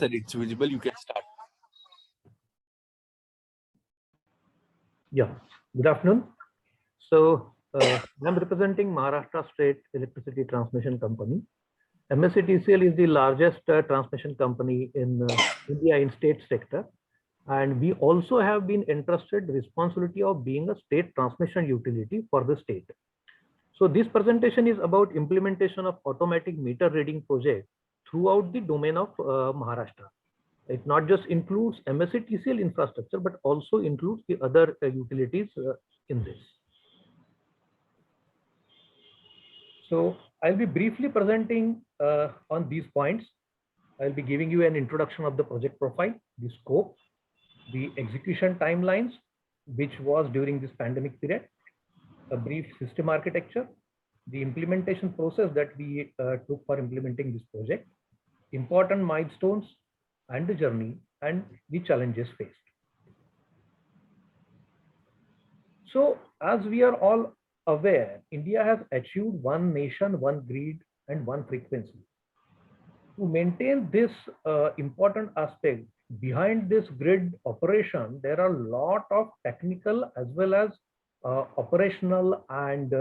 that it's visible, you can start. Yeah, good afternoon. So I'm representing Maharashtra State Electricity Transmission Company. MSCTCL is the largest transmission company in India in state sector. And we also have been entrusted the responsibility of being a state transmission utility for the state. So this presentation is about implementation of automatic meter reading project throughout the domain of Maharashtra. It not just includes MSCTCL infrastructure, but also includes the other utilities in this. So I'll be briefly presenting on these points. I'll be giving you an introduction of the project profile, the scope, the execution timelines, which was during this pandemic period, a brief system architecture, the implementation process that we took for implementing this project, important milestones and the journey and the challenges faced. So as we are all aware, India has achieved one nation, one grid and one frequency. To maintain this important aspect behind this grid operation, there are a lot of technical as well as operational and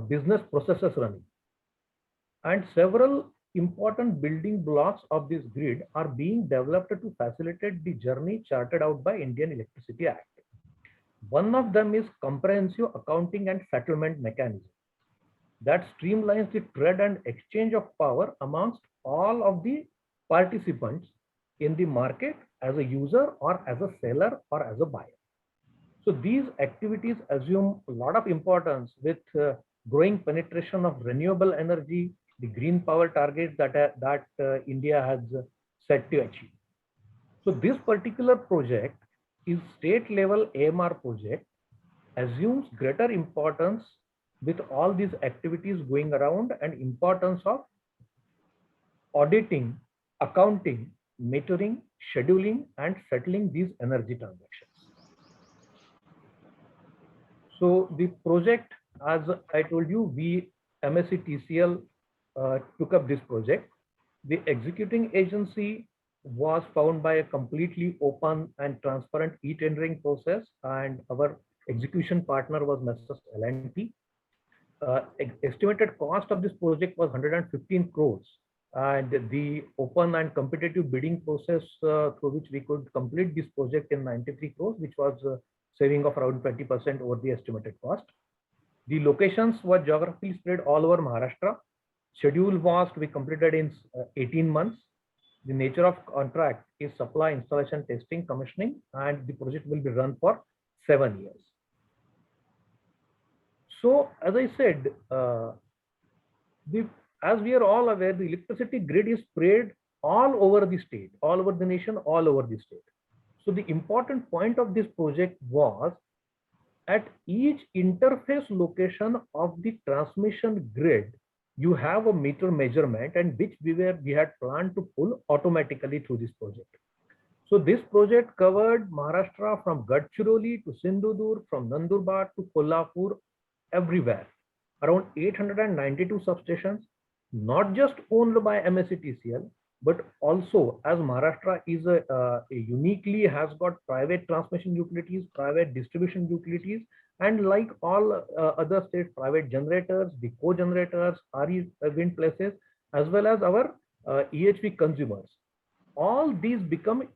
business processes running. And several important building blocks of this grid are being developed to facilitate the journey charted out by Indian Electricity Act. One of them is comprehensive accounting and settlement mechanism that streamlines the trade and exchange of power amongst all of the participants in the market as a user or as a seller or as a buyer. So these activities assume a lot of importance with growing penetration of renewable energy, the green power targets that India has set to achieve. So this particular project is state level AMR project, assumes greater importance with all these activities going around and importance of auditing, accounting, metering, scheduling and settling these energy transactions. So the project, as I told you, we MSCTCL took up this project. The executing agency was found by a completely open and transparent e-tendering process, and our execution partner was Messrs L&T. Estimated cost of this project was 115 crores, and the open and competitive bidding process through which we could complete this project in 93 crores, which was saving of around 20% over the estimated cost. The locations were geographically spread all over Maharashtra. Schedule was to be completed in 18 months. The nature of contract is supply, installation, testing, commissioning, and the project will be run for 7 years. So, as I said, as we are all aware, the electricity grid is spread all over the state, all over the nation, all over the state. So the important point of this project was at each interface location of the transmission grid, you have a meter measurement, and which we had planned to pull automatically through this project. So this project covered Maharashtra from Gadchiroli to Sindhudurg, from Nandurbar to Kolhapur, everywhere. Around 892 substations, not just owned by MSCTCL, but also as Maharashtra is a uniquely has got private transmission utilities, private distribution utilities, and like all other states, private generators, the co-generators, RE wind places, as well as our EHV consumers. All these become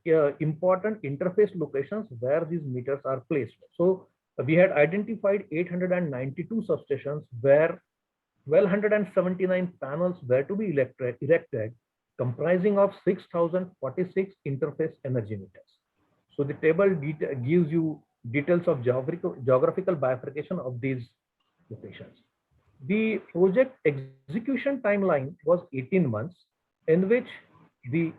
important interface locations where these meters are placed. So we had identified 892 substations where 1279 panels were to be erected, comprising of 6046 interface energy meters. So the table gives you details of geographical bifurcation of these locations. The project execution timeline was 18 months, in which the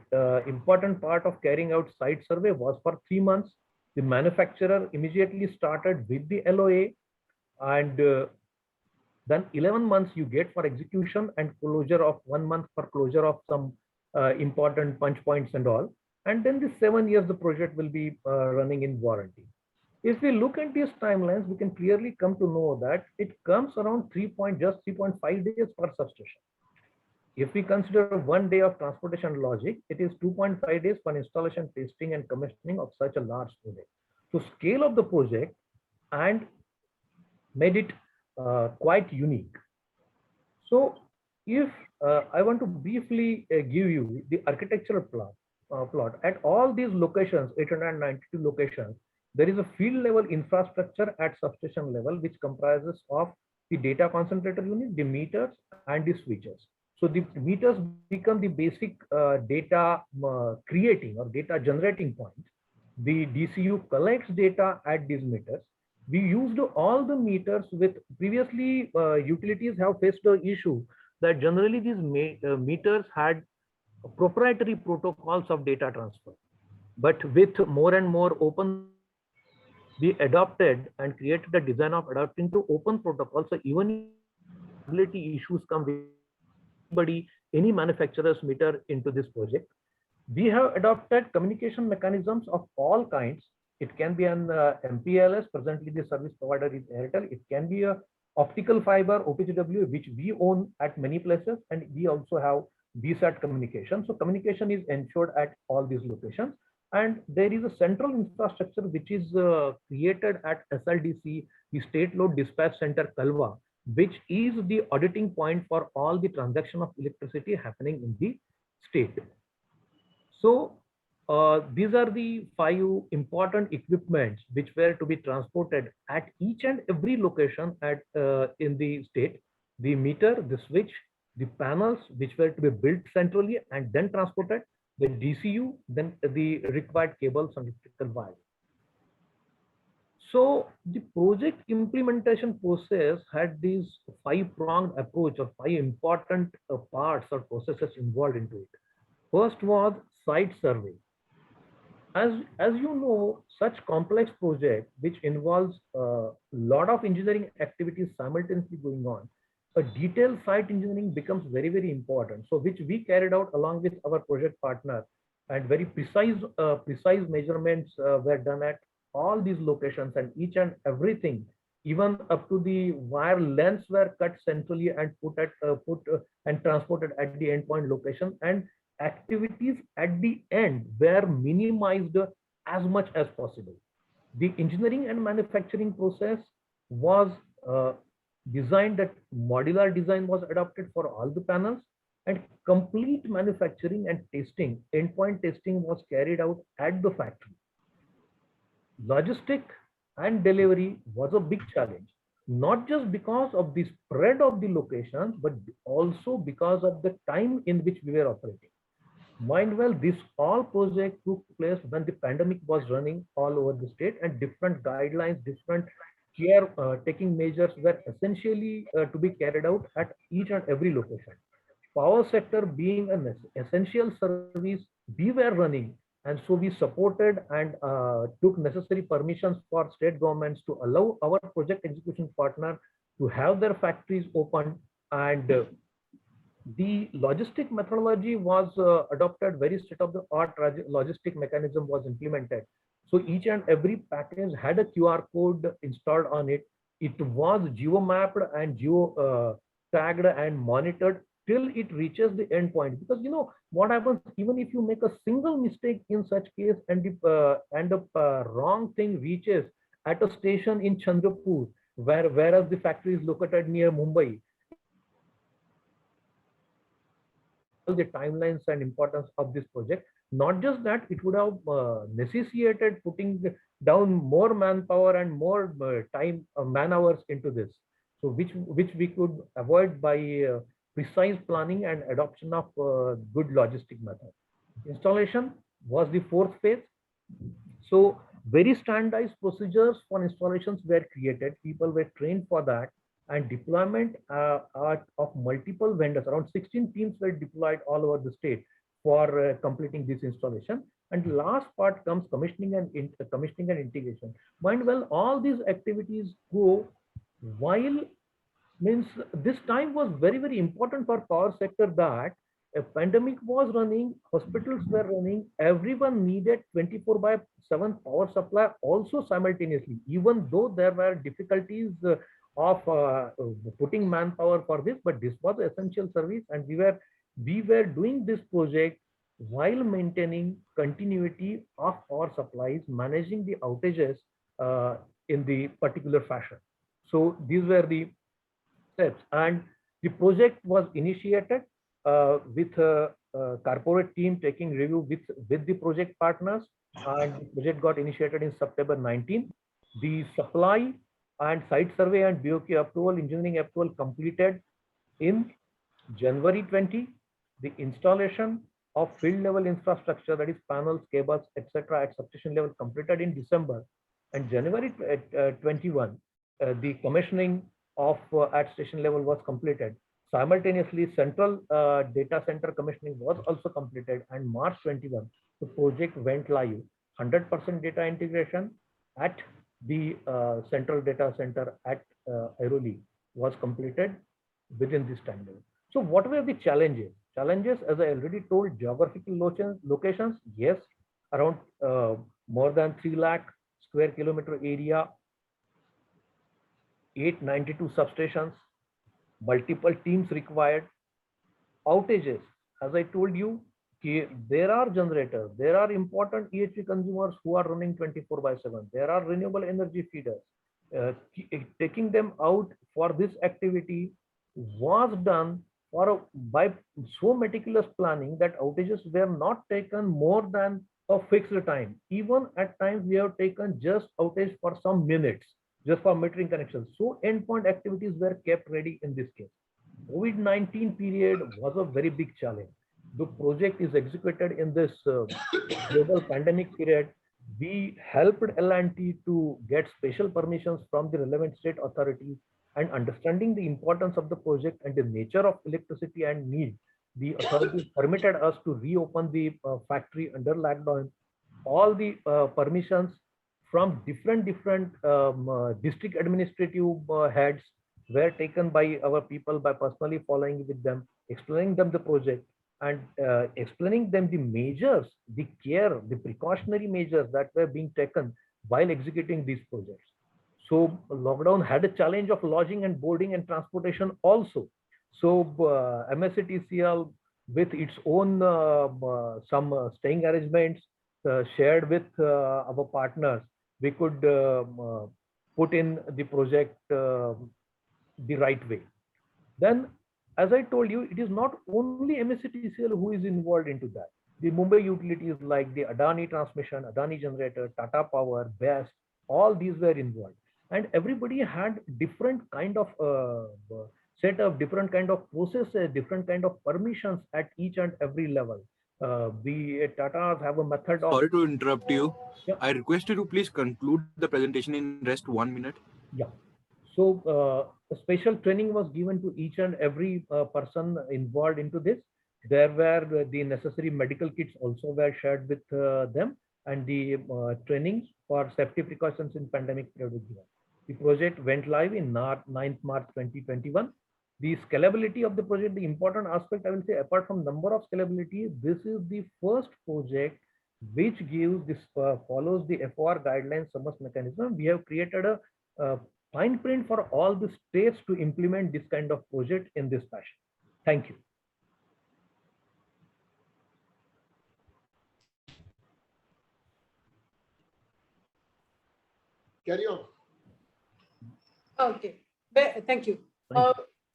important part of carrying out site survey was for 3 months. The manufacturer immediately started with the LOA, and then 11 months you get for execution and closure of 1 month for closure of some important punch points and all. And then the 7 years the project will be running in warranty. If we look at these timelines, we can clearly come to know that it comes around just 3.5 days per substation. If we consider 1 day of transportation logic, it is 2.5 days for installation, testing, and commissioning of such a large project. So scale of the project and made it quite unique. So if I want to briefly give you the architectural plot at all these locations, 892 locations, there is a field level infrastructure at substation level, which comprises of the data concentrator unit, the meters, and the switches. So the meters become the basic data creating or data generating point. The DCU collects data at these meters. We used all the meters with previously utilities have faced the issue that generally these meters had proprietary protocols of data transfer. But with more and more open, we adopted and created a design of adapting to open protocols. So even ability issues come with anybody, any manufacturer's meter into this project. We have adopted communication mechanisms of all kinds. It can be an MPLS, presently the service provider is Airtel. It can be a optical fiber, OPGW, which we own at many places, and we also have VSAT communication. So communication is ensured at all these locations. And there is a central infrastructure which is created at SLDC, the State Load Dispatch Center, Kalwa, which is the auditing point for all the transaction of electricity happening in the state. So these are the 5 important equipments which were to be transported at each and every location at in the state: the meter, the switch, the panels which were to be built centrally and then transported, the DCU, then the required cables and electrical wire. So the project implementation process had these 5-pronged approach or 5 important parts or processes involved into it. First was site survey. As you know, such complex project which involves a lot of engineering activities simultaneously going on, a detailed site engineering becomes very important. So which we carried out along with our project partner, and very precise measurements were done at all these locations, and each and everything, even up to the wire lengths were cut centrally and put and transported at the endpoint location, and activities at the end were minimized as much as possible. The engineering and manufacturing process was designed that modular design was adopted for all the panels, and complete manufacturing and testing, endpoint testing was carried out at the factory. Logistic and delivery was a big challenge, not just because of the spread of the locations, but also because of the time in which we were operating. Mind well, this all project took place when the pandemic was running all over the state, and different guidelines, different care taking measures were essentially to be carried out at each and every location. Power sector being an essential service, we were running, and so we supported and took necessary permissions for state governments to allow our project execution partner to have their factories open, and the logistic methodology was adopted. Very state of the art logistic mechanism was implemented. So each and every package had a QR code installed on it. It was geo mapped and geo tagged and monitored till it reaches the endpoint, because you know what happens, even if you make a single mistake in such case, and the wrong thing reaches at a station in Chandrapur, whereas the factory is located near Mumbai, all the timelines and importance of this project. Not just that, it would have necessitated putting down more manpower and more time man hours into this. So which we could avoid by precise planning and adoption of good logistic method. Installation was the fourth phase. So very standardized procedures for installations were created. People were trained for that, and deployment of multiple vendors. Around 16 teams were deployed all over the state for completing this installation. And the last part comes commissioning and integration. Mind well, all these activities go while, means this time was very important for power sector, that a pandemic was running, hospitals were running, everyone needed 24 by 7 power supply also simultaneously, even though there were difficulties of putting manpower for this, but this was essential service, and we were we were doing this project while maintaining continuity of our supplies, managing the outages in the particular fashion. So these were the steps, and the project was initiated with a corporate team taking review with the project partners, and the project got initiated in September 19. The supply and site survey and BOQ approval, engineering approval completed in January 20. The installation of field level infrastructure, that is panels, cables, etc. at substation level completed in December, and January 21, the commissioning of at station level was completed. Simultaneously, central data center commissioning was also completed, and March 21, the project went live. 100% data integration at the central data center at Airoli was completed within this timeline. So what were the challenges? Challenges, as I already told, geographical locations, yes, around more than 3 lakh square kilometer area, 892 substations, multiple teams required, outages. As I told you, there are generators, there are important EHV consumers who are running 24/7. There are renewable energy feeders. Taking them out for this activity was done by so meticulous planning that outages were not taken more than a fixed time. Even at times we have taken just outage for some minutes, just for metering connections. So endpoint activities were kept ready in this case. COVID-19 period was a very big challenge. The project is executed in this global pandemic period. We helped L&T to get special permissions from the relevant state authorities, and understanding the importance of the project and the nature of electricity and need, the authorities permitted us to reopen the factory under lockdown. All the permissions from different district administrative heads were taken by our people, by personally following with them, explaining them the project, and explaining them the measures, the care, the precautionary measures that were being taken while executing these projects. So lockdown had a challenge of lodging and boarding and transportation also. So MSCTCL, with its own some staying arrangements shared with our partners, we could put in the project the right way. Then, as I told you, it is not only MSCTCL who is involved into that. The Mumbai utilities like the Adani Transmission, Adani Generator, Tata Power, BEST, all these were involved. And everybody had different kind of set of different kind of processes, different kind of permissions at each and every level. The Tatas have a method of... Sorry to interrupt you. Yeah. I request you to please conclude the presentation in rest 1 minute. Yeah. So a special training was given to each and every person involved into this. There were the necessary medical kits also were shared with them, and the trainings for safety precautions in pandemic period was given. The project went live in 9th March 2021. The scalability of the project, the important aspect I will say, apart from number of scalability, this is the first project which gives this follows the FOR guidelines summons mechanism. We have created a fine print for all the states to implement this kind of project in this fashion. Thank you. Carry on. Okay, thank you.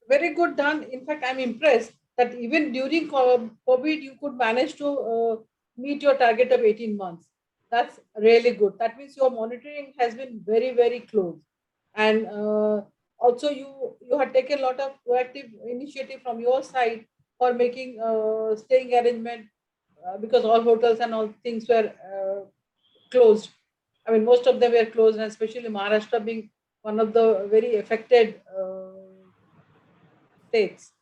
Very good done. In fact, I'm impressed that even during COVID, you could manage to meet your target of 18 months. That's really good. That means your monitoring has been very, very close. And also you had taken a lot of proactive initiative from your side for making staying arrangement because all hotels and all things were closed. I mean, most of them were closed, and especially Maharashtra being one of the very affected states.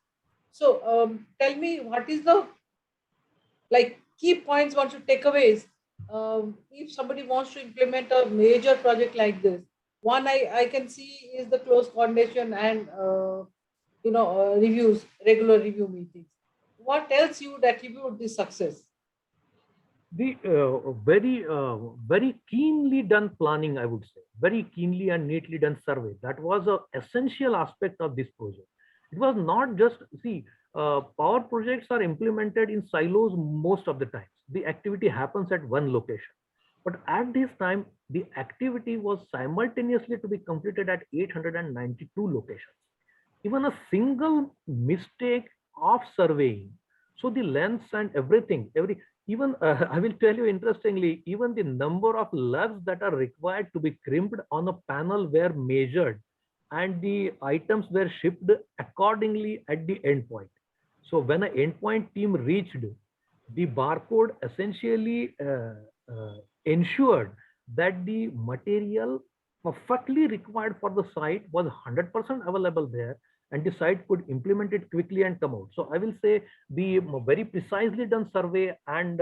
So tell me, what is the key points, what should takeaways if somebody wants to implement a major project like this? One I can see is the close coordination and reviews, regular review meetings. What else you would attribute this success? The very keenly done planning, I would say, very keenly and neatly done survey. That was an essential aspect of this project. It was not just, see, power projects are implemented in silos most of the times. The activity happens at one location. But at this time, the activity was simultaneously to be completed at 892 locations. Even a single mistake of surveying, so the lengths and everything, even I will tell you interestingly, even the number of lugs that are required to be crimped on a panel were measured and the items were shipped accordingly at the endpoint. So when an endpoint team reached, the barcode essentially ensured that the material perfectly required for the site was 100% available there, and the site could implement it quickly and come out. So I will say the very precisely done survey and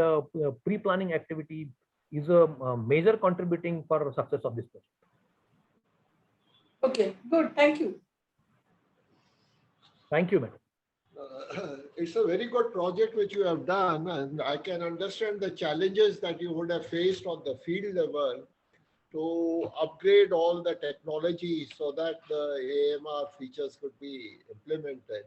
pre-planning activity is a major contributing for success of this project. Okay, good. Thank you. Thank you, madam. It's a very good project which you have done, and I can understand the challenges that you would have faced on the field level to upgrade all the technology so that the AMR features could be implemented.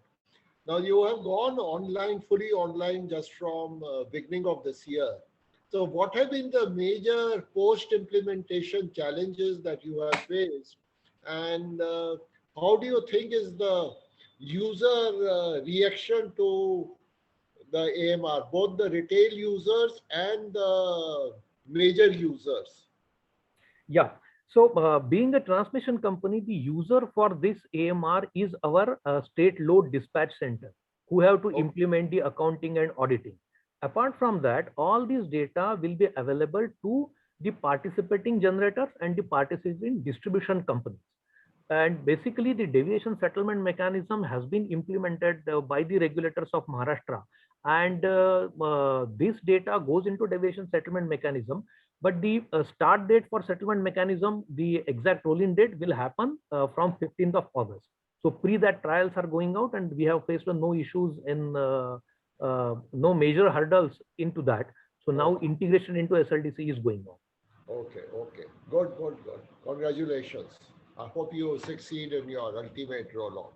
Now you have gone online, fully online, just from beginning of this year. So what have been the major post-implementation challenges that you have faced, and how do you think is the user reaction to the AMR, both the retail users and the major users? Yeah. So being a transmission company, the user for this AMR is our state load dispatch center, who have to implement the accounting and auditing. Apart from that, all these data will be available to the participating generators and the participating distribution companies. And basically, the deviation settlement mechanism has been implemented by the regulators of Maharashtra. And this data goes into deviation settlement mechanism. But the start date for settlement mechanism, the exact roll-in date will happen from 15th of August. So pre that trials are going out, and we have faced no issues in no major hurdles into that. So now integration into SLDC is going on. Okay, okay. Good, good, good. Congratulations. I hope you succeed in your ultimate rollout.